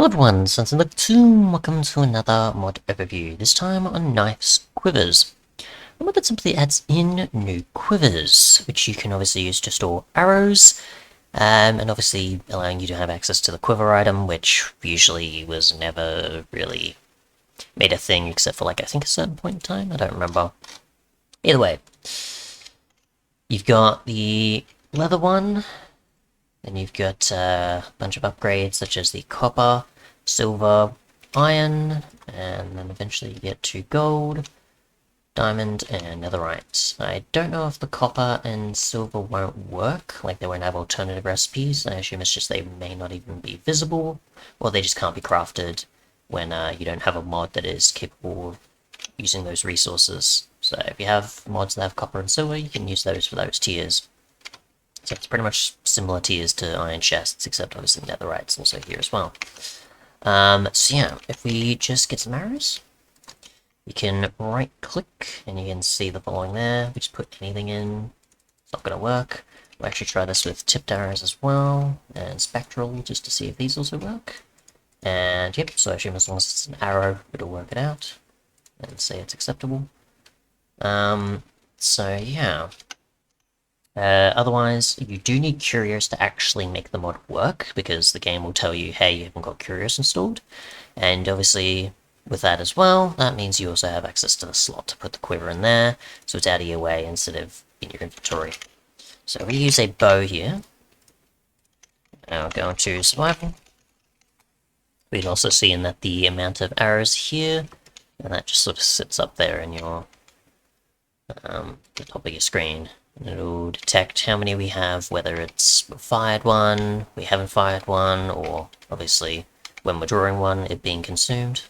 Hello everyone, Sunset Look 2, welcome to another mod overview, this time on Knife's Quivers. A mod that simply adds in new quivers, which you can obviously use to store arrows, and obviously allowing you to have access to the quiver item, which usually was never really made a thing except for like I think a certain point in time, I don't remember. Either way, you've got the leather one, then you've got a bunch of upgrades such as the copper, silver, iron, and then eventually you get to gold, diamond, and netherite. I don't know if the copper and silver won't work, like they won't have alternative recipes. I assume it's just they may not even be visible, or they just can't be crafted when you don't have a mod that is capable of using those resources. So if you have mods that have copper and silver, you can use those for those tiers. So it's pretty much similar tiers to iron chests, except obviously netherite's also here as well. So yeah, if we just get some arrows, you can right click and you can see the following there. We just put anything in, it's not going to work. We'll actually try this with tipped arrows as well, and spectral, just to see if these also work. And yep, so I assume as long as it's an arrow, it'll work it out, and say it's acceptable. So yeah. Otherwise, you do need Curios to actually make the mod work, because the game will tell you, hey, you haven't got Curios installed. And obviously, with that as well, that means you also have access to the slot to put the quiver in there, so it's out of your way instead of in your inventory. So we use a bow here. Now go into survival. We can also see in that the amount of arrows here, and that just sort of sits up there in your the top of your screen. And it'll detect how many we have, whether it's fired one, we haven't fired one, or obviously when we're drawing one, it being consumed.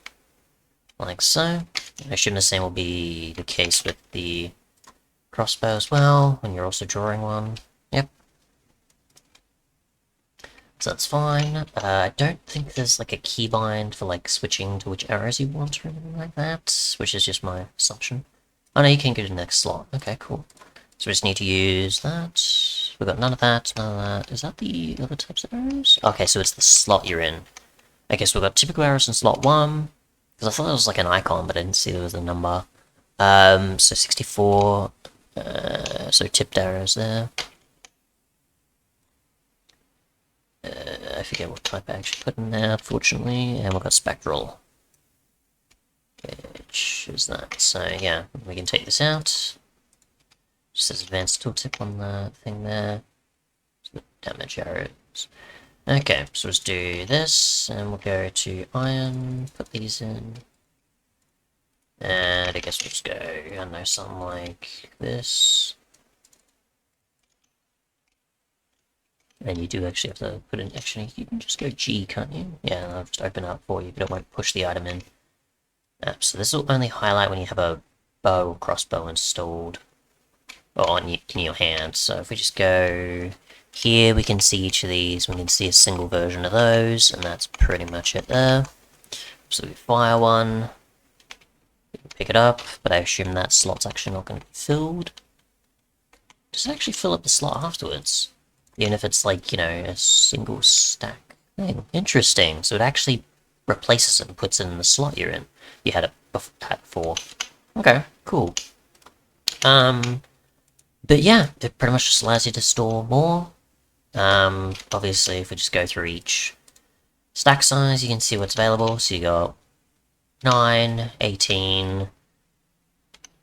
Like so. I assume the same will be the case with the crossbow as well, when you're also drawing one. Yep. So that's fine. I don't think there's like a keybind for like switching to which arrows you want or anything like that, which is just my assumption. Oh no, you can go to the next slot. Okay, cool. So we just need to use that. We've got none of that, none of that. Is that the other types of arrows? Okay, so it's the slot you're in. Okay, so we've got typical arrows in slot 1. Because I thought it was like an icon, but I didn't see there was a number. So 64. So tipped arrows there. I forget what type I actually put in there, unfortunately. And we've got spectral. Which is that. So yeah, we can take this out. Just says advanced tooltip on the thing there. So the damage arrows. Okay, so let's do this, and we'll go to iron, put these in. And I guess we'll just go, I don't know, something like this. And you do actually have to put in, actually, you can just go G, can't you? Yeah, and I'll just open up for you, but it won't push the item in. So this will only highlight when you have a bow or crossbow installed. Or in your hand. So if we just go here, we can see each of these. We can see a single version of those, and that's pretty much it there. So we fire one. We can pick it up, but I assume that slot's actually not going to be filled. Does it actually fill up the slot afterwards? Even if it's like, you know, a single stack thing. Interesting. So it actually replaces it and puts it in the slot you're in. You had it before. Okay, cool. But yeah, it pretty much just allows you to store more. Obviously, if we just go through each stack size, you can see what's available. So you got 9, 18.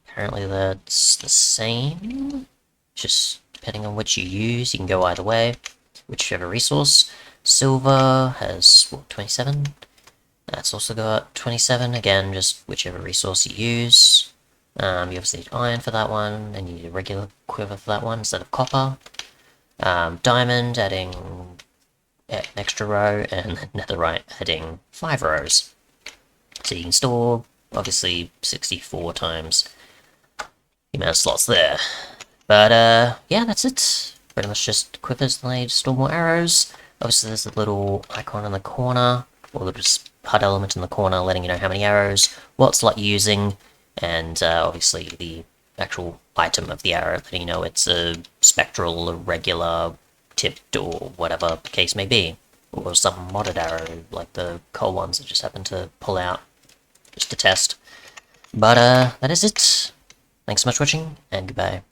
Apparently that's the same. Just depending on which you use, you can go either way. Whichever resource. Silver has, what, 27? That's also got 27. Again, just whichever resource you use. You obviously need iron for that one, and you need a regular quiver for that one instead of copper. Diamond, adding an extra row, and netherite, adding 5 rows. So you can store, obviously, 64 times the amount of slots there. But, yeah, that's it. Pretty much just quivers and they store more arrows. Obviously, there's a little icon in the corner, or the just HUD element in the corner letting you know how many arrows, what slot you're using, and obviously the actual item of the arrow, letting you know it's a spectral, a regular, tipped, or whatever the case may be. or some modded arrow, like the coal ones that just happen to pull out, just to test. But that is it. Thanks so much for watching, and goodbye.